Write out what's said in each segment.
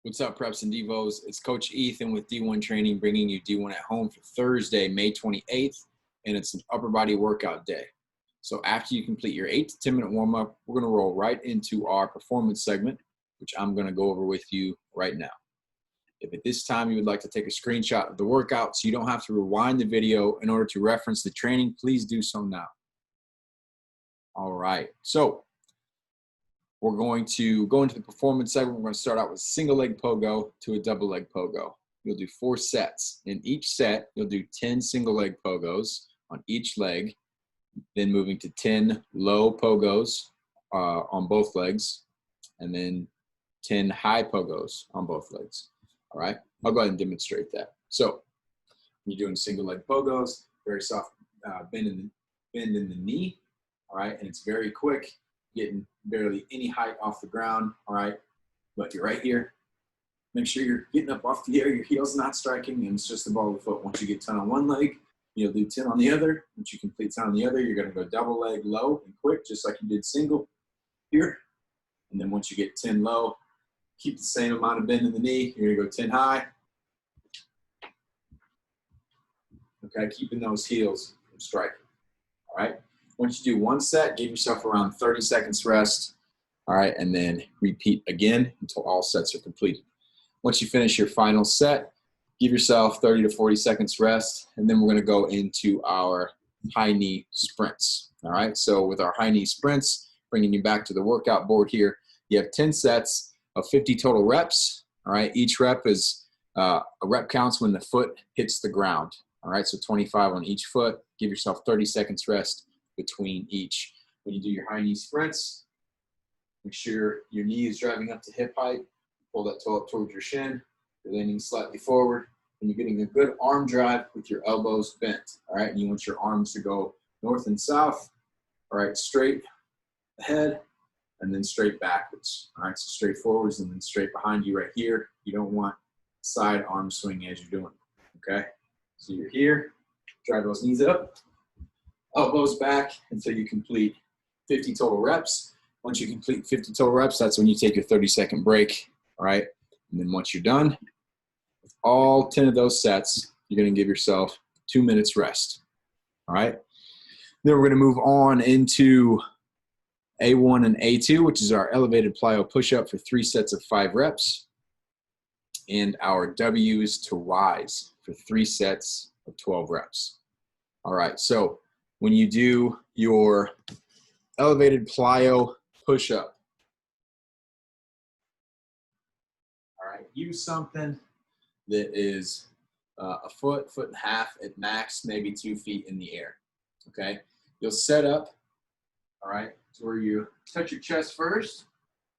What's up, Preps and Devos? It's Coach Ethan with D1 Training, bringing you D1 at home for Thursday, May 28th, and it's an upper body workout day. So after you complete your 8 to 10 minute warm-up, we're going to roll right into our performance segment, which I'm going to go over with you right now. If at this time you would like to take a screenshot of the workout so you don't have to rewind the video in order to reference the training, please do so now. All right, so we're going to go into the performance segment. We're going to start out with single leg pogo to a double leg pogo. You'll do 4 sets. In each set, you'll do 10 single leg pogos on each leg, then moving to 10 low pogos on both legs, and then 10 high pogos on both legs. All right, I'll go ahead and demonstrate that. So when you're doing single leg pogos, very soft bend in the knee, all right, and it's very quick, getting barely any height off the ground, all right? But you're right here. Make sure you're getting up off the air, your heel's not striking, and it's just the ball of the foot. Once you get 10 on one leg, you'll do 10 on the other. Once you complete 10 on the other, you're gonna go double leg low and quick, just like you did single here. And then once you get 10 low, keep the same amount of bend in the knee. You're gonna go 10 high. Okay, keeping those heels from striking, all right? Once you do 1 set, give yourself around 30 seconds rest, all right, and then repeat again until all sets are completed. Once you finish your final set, give yourself 30 to 40 seconds rest, and then we're gonna go into our high knee sprints, all right? So with our high knee sprints, bringing you back to the workout board here, you have 10 sets of 50 total reps, all right? Each rep is, a rep counts when the foot hits the ground, all right? So 25 on each foot, give yourself 30 seconds rest between each. When you do your high knee sprints, make sure your knee is driving up to hip height. Pull that toe up towards your shin. You're leaning slightly forward, and you're getting a good arm drive with your elbows bent. All right, and you want your arms to go north and south. All right, straight ahead, and then straight backwards. All right, so straight forwards and then straight behind you right here. You don't want side arm swing as you're doing. Okay, so you're here. Drive those knees up. Elbows back until you complete 50 total reps. Once you complete 50 total reps, that's when you take your 30-second break, all right? And then once you're done with all 10 of those sets, you're gonna give yourself 2 minutes rest, all right? Then we're gonna move on into A1 and A2, which is our elevated plyo push-up for 3 sets of 5 reps, and our W's to Y's for 3 sets of 12 reps. All right, so when you do your elevated plyo push-up, all right, use something that is a foot, foot and a half at max, maybe 2 feet in the air, okay? You'll set up, all right, to where you touch your chest first,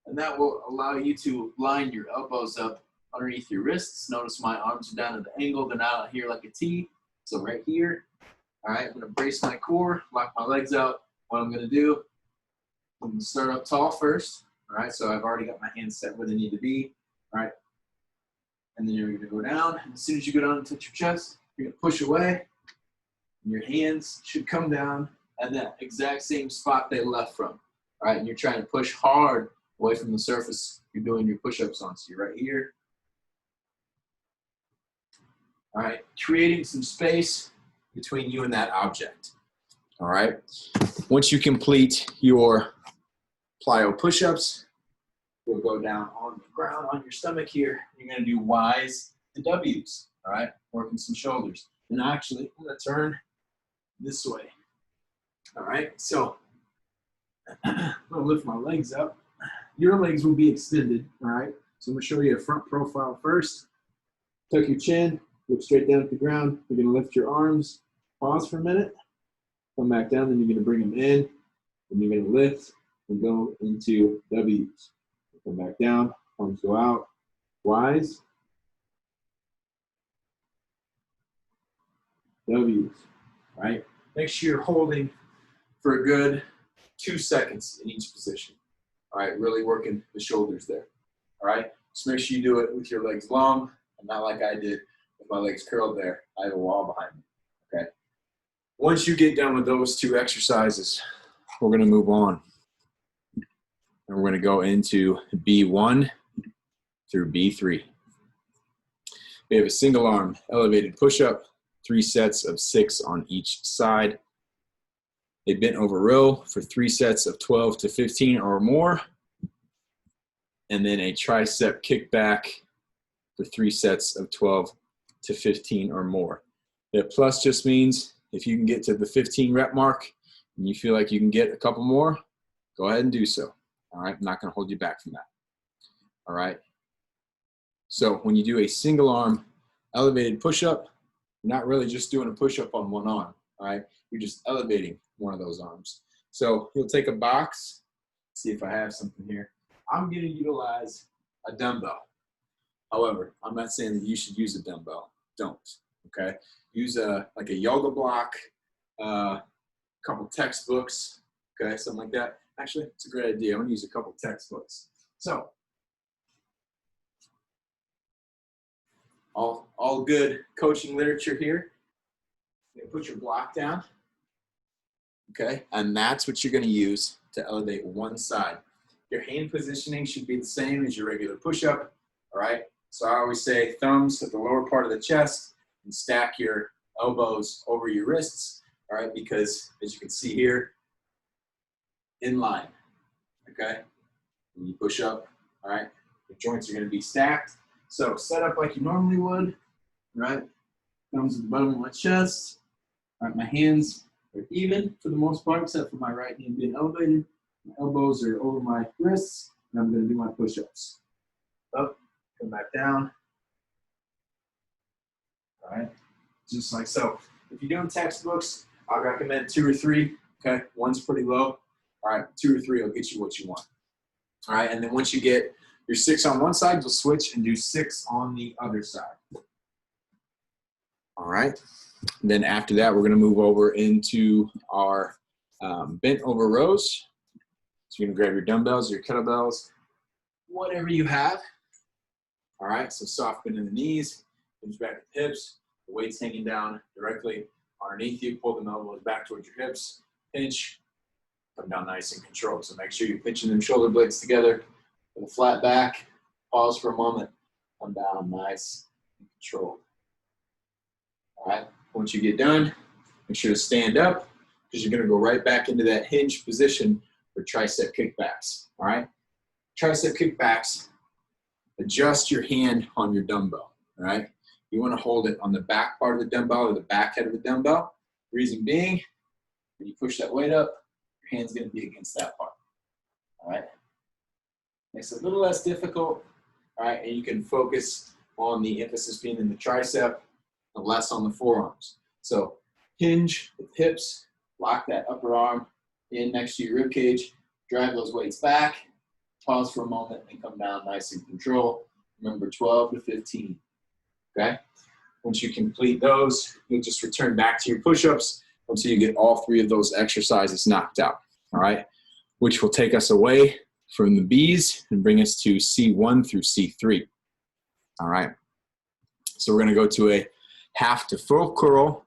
and that will allow you to line your elbows up underneath your wrists. Notice my arms are down at the angle. They're not out here like a T, so right here. All right, I'm gonna brace my core, lock my legs out. What I'm gonna do, I'm gonna start up tall first. All right, so I've already got my hands set where they need to be. All right, and then you're gonna go down. And as soon as you go down and touch your chest, you're gonna push away. And your hands should come down at that exact same spot they left from. All right, and you're trying to push hard away from the surface you're doing your push-ups on. So you're right here. All right, creating some space between you and that object, all right? Once you complete your plyo push-ups, you'll go down on the ground on your stomach here. You're gonna do Y's and W's, all right? Working some shoulders. And actually, I'm gonna turn this way, all right? So, I'm gonna lift my legs up. Your legs will be extended, all right? So I'm gonna show you a front profile first. Tuck your chin, look straight down at the ground. You're gonna lift your arms, pause for a minute, come back down, then you're gonna bring them in, and you're gonna lift and go into W's. Come back down, arms go out, Y's, W's, right? Make sure you're holding for a good 2 seconds in each position. All right, really working the shoulders there, all right? Just make sure you do it with your legs long, and not like I did with my legs curled there. I have a wall behind me, okay? Once you get done with those 2 exercises, we're gonna move on. And we're gonna go into B1, through B3. We have a single arm elevated push-up, 3 sets of 6 on each side. A bent over row for 3 sets of 12 to 15 or more. And then a tricep kickback for 3 sets of 12 to 15 or more. The plus just means if you can get to the 15 rep mark and you feel like you can get a couple more, go ahead and do so. All right, I'm not going to hold you back from that. All right. So when you do a single arm elevated push-up, you're not really just doing a push-up on one arm. All right, you're just elevating one of those arms. So you'll take a box. See if I have something here. I'm going to utilize a dumbbell. However, I'm not saying that you should use a dumbbell. Don't. Okay. Use like a yoga block, couple textbooks. Okay, something like that. Actually, it's a great idea. I'm going to use a couple textbooks. So, all good coaching literature here. You put your block down. Okay, and that's what you're going to use to elevate one side. Your hand positioning should be the same as your regular push-up. All right, so I always say thumbs at the lower part of the chest and stack your elbows over your wrists. All right, because as you can see here, in line. Okay, when you push up, all right, the joints are going to be stacked. So set up like you normally would, right? Thumbs at the bottom of my chest. All right, my hands are even for the most part, except for my right hand being elevated. My elbows are over my wrists, and I'm going to do my push-ups. Up, come back down. All right, just like so. If you're doing textbooks, I recommend 2 or 3. Okay, one's pretty low. All right, 2 or 3 will get you what you want. All right, and then once you get your 6 on one side, you'll switch and do 6 on the other side. All right, and then after that, we're going to move over into our bent over rows. So you're going to grab your dumbbells, your kettlebells, whatever you have. All right, so soft bend in the knees, hinge back at the hips, the weight's hanging down directly underneath you. Pull the elbows back towards your hips, pinch, come down nice and controlled. So make sure you're pinching them shoulder blades together with a flat back. Pause for a moment, come down nice and controlled. All right, once you get done, make sure to stand up because you're going to go right back into that hinge position for tricep kickbacks. All right, tricep kickbacks, adjust your hand on your dumbbell. All right, you want to hold it on the back part of the dumbbell or the back head of the dumbbell. Reason being, when you push that weight up, your hand's going to be against that part. All right, makes it a little less difficult. All right, and you can focus on the emphasis being in the tricep and less on the forearms. So hinge with hips, lock that upper arm in next to your rib cage, drive those weights back, pause for a moment, and come down nice and control. Remember 12 to 15, okay? Once you complete those, you'll just return back to your push-ups until you get all 3 of those exercises knocked out, all right? Which will take us away from the B's and bring us to C1 through C3, all right? So we're gonna go to a half to full curl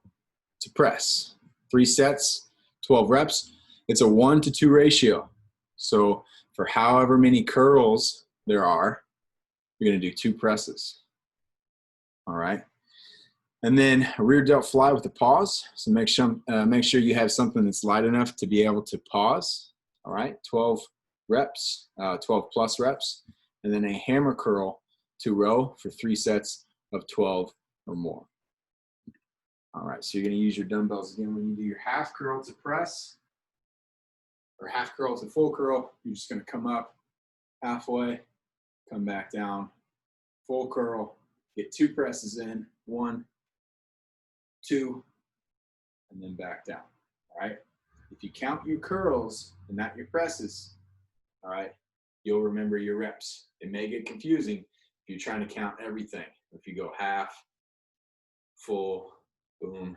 to press. 3 sets, 12 reps. It's a 1-to-2 ratio. So for however many curls there are, you're going to do 2 presses. All right. And then a rear delt fly with a pause. So make sure you have something that's light enough to be able to pause. All right. 12 reps, 12 plus reps. And then a hammer curl to row for 3 sets of 12 or more. All right, so you're going to use your dumbbells again when you do your half curl to press or half curl to full curl. You're just going to come up halfway, come back down, full curl, get 2 presses in, 1, 2, and then back down. All right, if you count your curls and not your presses, all right, you'll remember your reps. It may get confusing if you're trying to count everything. If you go half, full, boom,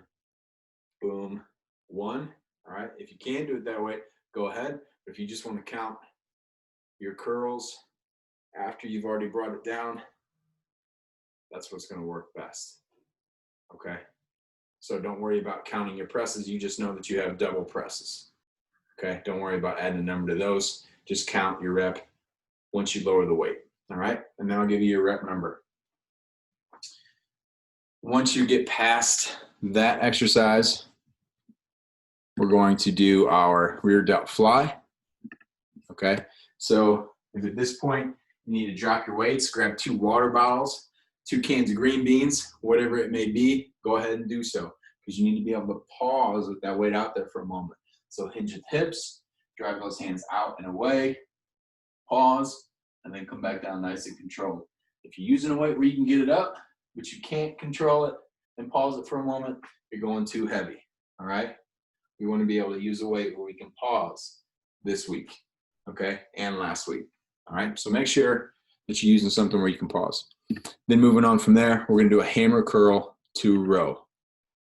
boom, 1. All right, if you can do it that way, go ahead. But if you just want to count your curls after you've already brought it down, that's what's going to work best. Okay, so don't worry about counting your presses. You just know that you have double presses. Okay, don't worry about adding a number to those. Just count your rep once you lower the weight. All right, and then I'll give you your rep number. Once you get past that exercise, we're going to do our rear delt fly. Okay, so if at this point you need to drop your weights, grab 2 water bottles, 2 cans of green beans, whatever it may be, go ahead and do so, because you need to be able to pause with that weight out there for a moment. So hinge at the hips, drive those hands out and away, pause, and then come back down nice and controlled. If you're using a weight where you can get it up, but you can't control it, and pause it for a moment, you're going too heavy, all right? We want to be able to use a weight where we can pause this week, okay, and last week, all right? So make sure that you're using something where you can pause. Then moving on from there, we're going to do a hammer curl to row,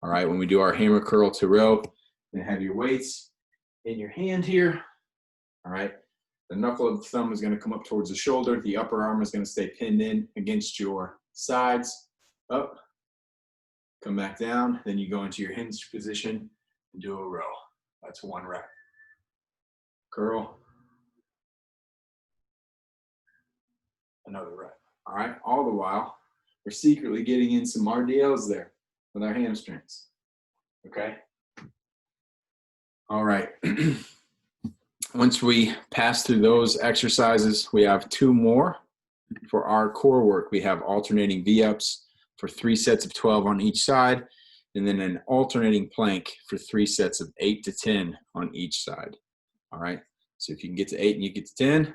all right? When we do our hammer curl to row, then have your weights in your hand here, all right? The knuckle of the thumb is going to come up towards the shoulder. The upper arm is going to stay pinned in against your sides, up, come back down, then you go into your hinge position and do a row. That's 1 rep. Curl. Another rep. All right, all the while, we're secretly getting in some RDLs there with our hamstrings. Okay? All right. Once we pass through those exercises, we have 2 more. For our core work, we have alternating V-ups for 3 sets of 12 on each side, and then an alternating plank for 3 sets of 8 to 10 on each side. All right, so if you can get to 8 and you get to 10,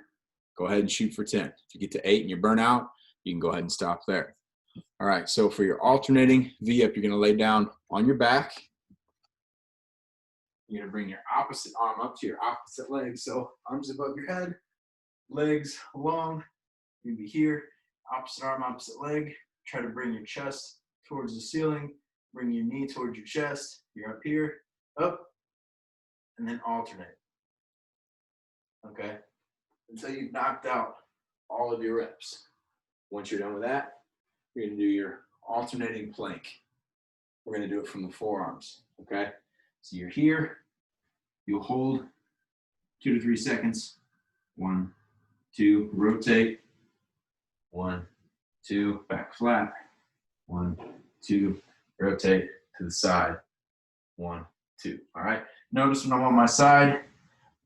go ahead and shoot for 10. If you get to 8 and you burn out, you can go ahead and stop there. All right, so for your alternating V-up, you're going to lay down on your back. You're going to bring your opposite arm up to your opposite leg. So arms above your head, legs long. You're going to be here, opposite arm, opposite leg. Try to bring your chest towards the ceiling. Bring your knee towards your chest. You're up here, up, and then alternate. Okay? Until you've knocked out all of your reps. Once you're done with that, you're going to do your alternating plank. We're going to do it from the forearms. Okay? So you're here. You'll hold 2 to 3 seconds. 1, 2, rotate. 1, 2, back flat. 1, 2, rotate to the side. 1, 2. All right. Notice when I'm on my side,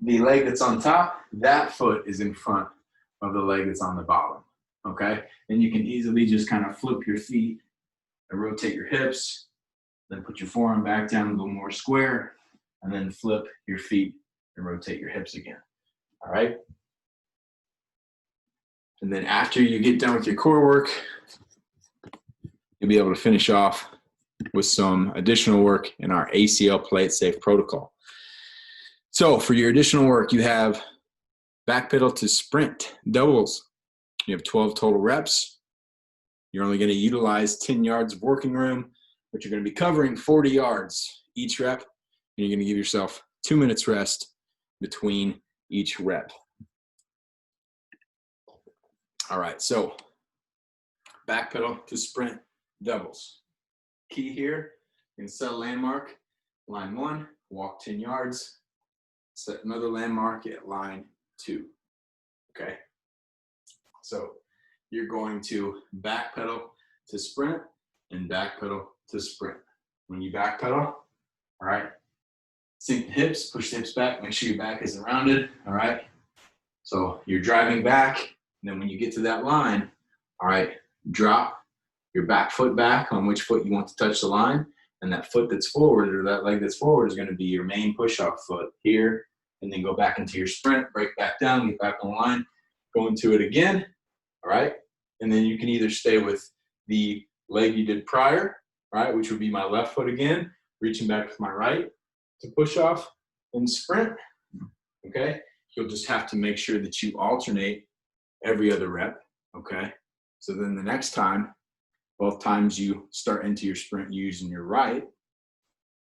the leg that's on top, that foot is in front of the leg that's on the bottom. Okay. And you can easily just kind of flip your feet and rotate your hips, then put your forearm back down a little more square, and then flip your feet and rotate your hips again. All right. And then after you get done with your core work, you'll be able to finish off with some additional work in our ACL plate safe protocol. So for your additional work, you have back pedal to sprint doubles. You have 12 total reps. You're only going to utilize 10 yards of working room, but you're going to be covering 40 yards each rep, and you're going to give yourself 2 minutes rest between each rep. All right, so back pedal to sprint doubles. Key here, you're going to set a landmark, line 1, walk 10 yards, set another landmark at line 2, okay? So you're going to back pedal to sprint and back pedal to sprint. When you back pedal, all right, sink the hips, push the hips back, make sure your back isn't rounded, all right? So you're driving back, and then when you get to that line, all right, drop your back foot back on which foot you want to touch the line, and that foot that's forward, or that leg that's forward, is going to be your main push-off foot here, and then go back into your sprint, break back down, get back on the line, go into it again, all right? And then you can either stay with the leg you did prior, right, which would be my left foot again, reaching back with my right to push off and sprint, okay? You'll just have to make sure that you alternate every other rep, okay? So then the next time, both times you start into your sprint using your right,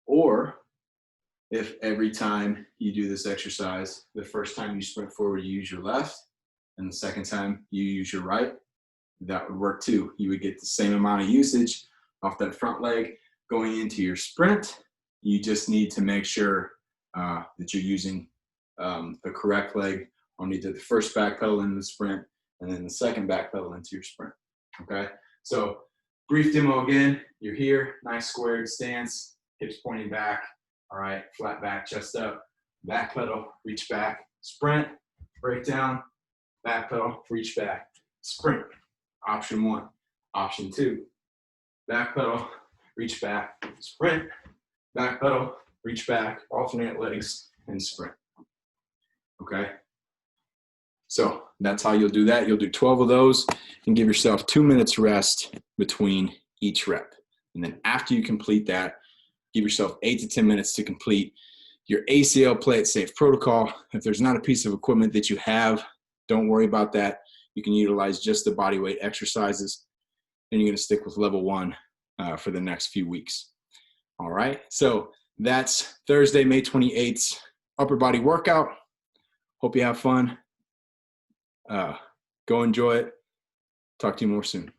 or if every time you do this exercise, the first time you sprint forward, you use your left, and the second time you use your right, that would work too. You would get the same amount of usage off that front leg going into your sprint. You just need to make sure that you're using the correct leg on either the first back pedal in the sprint and then the second back pedal into your sprint, okay? So brief demo again, you're here, nice squared stance, hips pointing back, all right, flat back, chest up, back pedal, reach back, sprint, break down, back pedal, reach back, sprint. Option 1. Option 2, back pedal, reach back, sprint, back pedal, reach back, alternate legs, and sprint, okay? So that's how you'll do that. You'll do 12 of those and give yourself 2 minutes rest between each rep. And then after you complete that, give yourself 8 to 10 minutes to complete your ACL Play It Safe protocol. If there's not a piece of equipment that you have, don't worry about that. You can utilize just the body weight exercises, and you're gonna stick with level 1 for the next few weeks. All right, so that's Thursday, May 28th, upper body workout. Hope you have fun. Go enjoy it. Talk to you more soon.